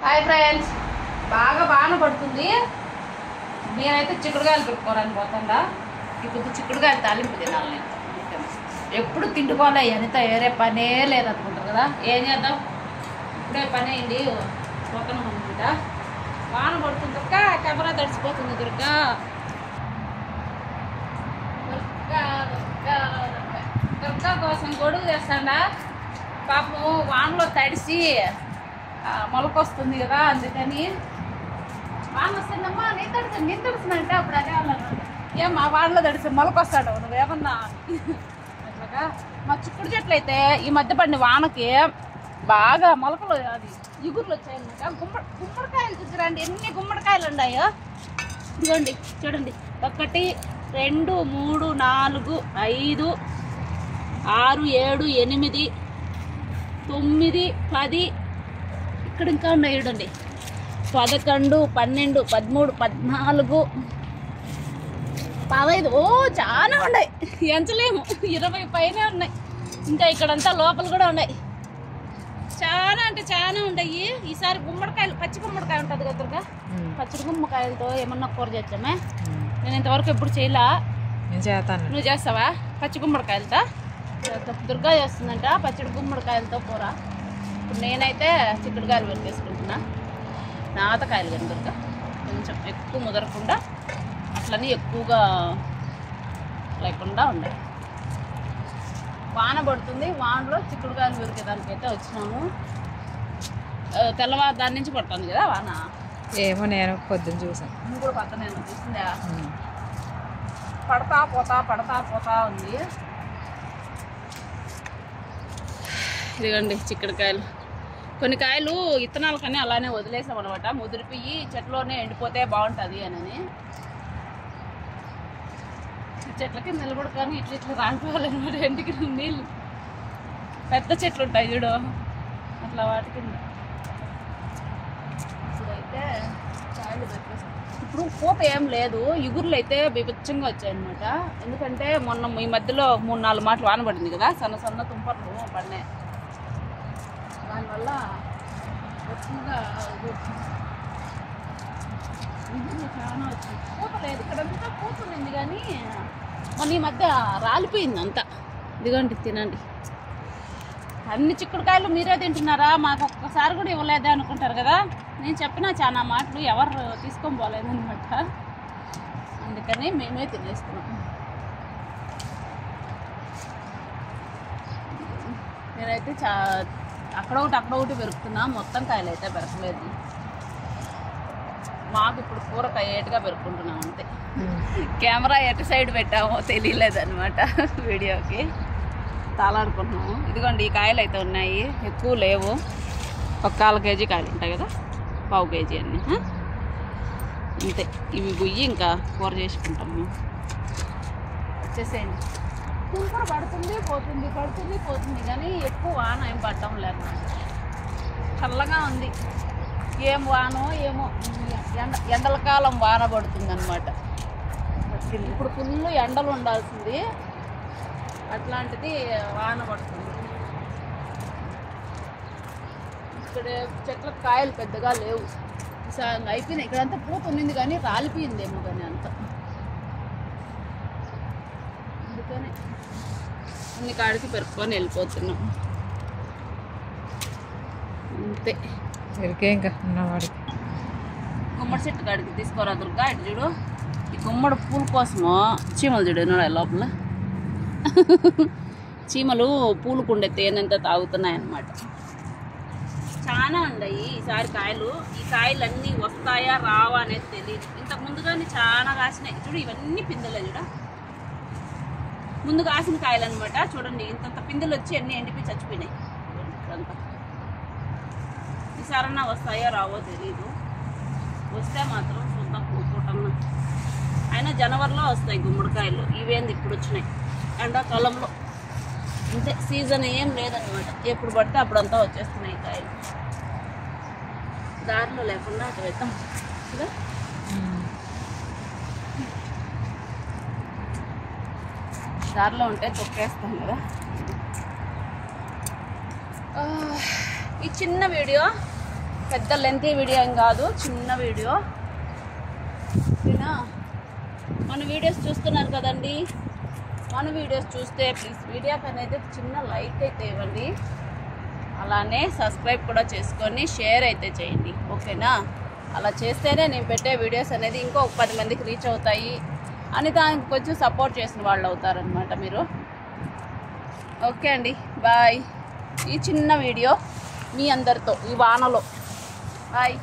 Hi friends, బాగా వాన పడుతుంది. నేనైతే చిక్కుడుకాయలు పెట్టుకోవాలని పోతుందా. ఇప్పుడు చిక్కుడుకాయలు తాలింపు తినాలి నేను. ఎప్పుడు తింటుకోవాలి ఎంత వేరే పనే లేదనుకుంటారు కదా. ఏం చేద్దాం, ఇప్పుడే పని అయింది పోతున్నాం అనుకుంటా. వాన పడుతుంది దుర్గా, కెమెరా తడిసిపోతుంది దుర్గా. దుర్గా కోసం గొడుగు చేస్తాడా పాపం. వానలో తడిసి మొలకొస్తుంది కదా, అందుకని వాన వస్తుందమ్మా నేను తడుస్తున్నంటే అప్పుడు అదే వాళ్ళను ఏం మా వానలో తడిసి మొలకొస్తాడు నువ్వేమన్నా అట్లాగా. మా చిక్కుడు చెట్లు అయితే ఈ మధ్య పడిన వానకి బాగా మొలకలు అది ఇగుర్లు వచ్చాయన్నమాట. గుమ్మడికాయలు చూసారండి, ఎన్ని గుమ్మడికాయలు ఉన్నాయో. ఇదిగోండి చూడండి, 1 2 3 4 5 6 7 8 9 10 ఇక్కడ ఇంకా ఉన్నాయి చూడండి. 11 12 13 14 15 ఓ చాలా ఉన్నాయి, ఎంచలేము. 20 పైనే ఉన్నాయి. ఇంకా ఇక్కడంతా లోపల కూడా ఉన్నాయి. చాలా అంటే చాలా ఉన్నాయి. ఈసారి గుమ్మడికాయలు, పచ్చి గుమ్మడికాయ ఉంటుంది కదా, పచ్చి గుమ్మడికాయలతో ఏమన్నా కూర చేద్దామే. నేను ఇంతవరకు ఎప్పుడు చేయలా. నువ్వు చేస్తావా? పచ్చి గుమ్మడికాయలతో దుర్గా చేస్తుందంట పచ్చడి గుమ్మడికాయలతో కూర. ఇప్పుడు నేనైతే చిక్కుడుకాయలు పెట్టేసుకుంటున్నా. నాతకాయలు కానీ దుర్గా కొంచెం ఎక్కువ ముదరకుండా అట్లని ఎక్కువగా లేకుండా ఉన్నాయి. వాన పడుతుంది, వానలో చిక్కుడుకాయలు పెరిగేదానికైతే వచ్చినాము. తెల్లవారు దాని నుంచి పడుతుంది కదా వాన. ఏమో నేను పొద్దున్న చూసాను. నువ్వు కూడా పక్కనే చూసిందా? పడతా పోతా ఉంది. ఇదిగోండి చిక్కుడుకాయలు. కొన్ని కాయలు ఇత్తనాలు కానీ అలానే వదిలేసాం అనమాట. ముదిరిపోయి చెట్లోనే ఎండిపోతే బాగుంటుంది అని. చెట్లకి నిలబడు కానీ ఇట్లా రాలిపోవాలన్నమాట. ఎండికి నీళ్ళు పెద్ద చెట్లు ఉంటాయి చూడు, అట్లా వాటి కింద. ఇప్పుడైతే కాయలు పెట్టేస్తాం. ఇప్పుడు పూత ఏం లేదు, ఇగుర్లు అయితే బీభత్సంగా వచ్చాయన్నమాట. ఎందుకంటే మొన్న ఈ మధ్యలో 3-4 మాటలు వాన పడింది కదా, సన్న సన్న తుంపర్లు పడినాయి. దానివల్ల ఎక్కువగా ఇగుర్లు చాలా వచ్చింది. పూత లేదు, ఇక్కడంతా పూత ఉంది కానీ మొన్న ఈ మధ్య రాలిపోయింది అంతా. ఇదిగోండి తినండి. అన్ని చిక్కుడుకాయలు మీరే తింటున్నారా, మాకు ఒక్కసారి కూడా ఇవ్వలేదే అనుకుంటారు కదా. నేను చెప్పిన చాలా మాటలు ఎవరు తీసుకొని పోలేదన్నమాట. అందుకని మేమే తినేస్తున్నాం. నేనైతే అక్కడొకటి పెరుకుతున్నా, మొత్తం కాయలు అయితే పెరకలేదు. మాకు ఇప్పుడు కూరకాయ ఏటుగా పెరుక్కుంటున్నాం అంతే. కెమెరా ఎటు సైడ్ పెట్టామో తెలియలేదు అనమాట వీడియోకి. తాళాడుకుంటున్నాము. ఇదిగోండి ఈ కాయలు అయితే ఉన్నాయి, ఎక్కువ లేవు. 1/4 కేజీ కాయలు ఉంటాయి కదా, 1/4 కేజీ అన్నీ అంతే. ఇవి బుయ్యి ఇంకా కూర చేసుకుంటాము. వచ్చేసేయండి. తుంపర పడుతుంది పోతుంది కానీ ఎక్కువ వాన ఏం పడటం లేదు. చల్లగా ఉంది. ఏం వానో ఏమో, ఎండల కాలం వాన పడుతుంది అనమాట. ఇప్పుడు ఫుల్ ఎండలు ఉండాల్సింది, అట్లాంటిది వాన పడుతుంది. ఇక్కడ చెట్లకు కాయలు పెద్దగా లేవు, అయిపోయినాయి. ఇక్కడంతా పూత ఉన్నింది కానీ రాలిపోయిందేమో కానీ అంత. అందుకని అన్ని కాడికి పెరుక్కొని వెళ్ళిపోతున్నాం అంతే. ఇంకా ఉన్నవాడికి గుమ్మడి చెట్టు కాడికి తీసుకోరా దుర్గా. ఇటు చూడు, ఈ గుమ్మడి పూల కోసము చీమలు చూడు లోపల. చీమలు పూలుకుండే తేనెంత తాగుతున్నాయి అన్నమాట. చాలా ఉన్నాయి ఈసారి కాయలు. ఈ కాయలన్నీ వస్తాయా రావా అనేది తెలియదు. ఇంతకు ముందుగానే చాలా కాసినాయి చూడు. ఇవన్నీ పిందెలే చూడ, ముందు కాసిన కాయలు అనమాట. చూడండి ఇంతంత పిందెలు వచ్చి అన్నీ ఎండిపోయి చచ్చిపోయినాయి. ఇప్పుడంతా ఈసారన్నా వస్తాయో రావో తెలీదు. వస్తే మాత్రం చూద్దాం పూటన్నా. అయినా జనవరిలో వస్తాయి గుమ్మడికాయలు. ఇవేంది ఇప్పుడు వచ్చినాయి, ఎండాకాలంలో అంతే. సీజన్ ఏం లేదనమాట, ఎప్పుడు పడితే అప్పుడంతా వచ్చేస్తున్నాయి కాయలు. దారిలో లేకుండా అటు వెళ్తాం కదా. దారిలో ఉంటే తొక్కేస్తాం కదా. ఈ చిన్న వీడియో పెద్ద లెంతీ వీడియో ఏం కాదు, చిన్న వీడియో. ఓకేనా? మన వీడియోస్ చూస్తున్నారు కదండి, మన వీడియోస్ చూస్తే ప్లీజ్ వీడియోకి అనేది చిన్న లైక్ అయితే ఇవ్వండి, అలానే సబ్స్క్రైబ్ కూడా చేసుకొని షేర్ అయితే చేయండి. ఓకేనా? అలా చేస్తేనే నేను పెట్టే వీడియోస్ అనేది ఇంకో 10 మందికి రీచ్ అవుతాయి అని దానికి కొంచెం సపోర్ట్ చేసిన వాళ్ళు అవుతారనమాట మీరు. ఓకే అండి, బాయ్. ఈ చిన్న వీడియో మీ అందరితో ఈ వానలో. బాయ్.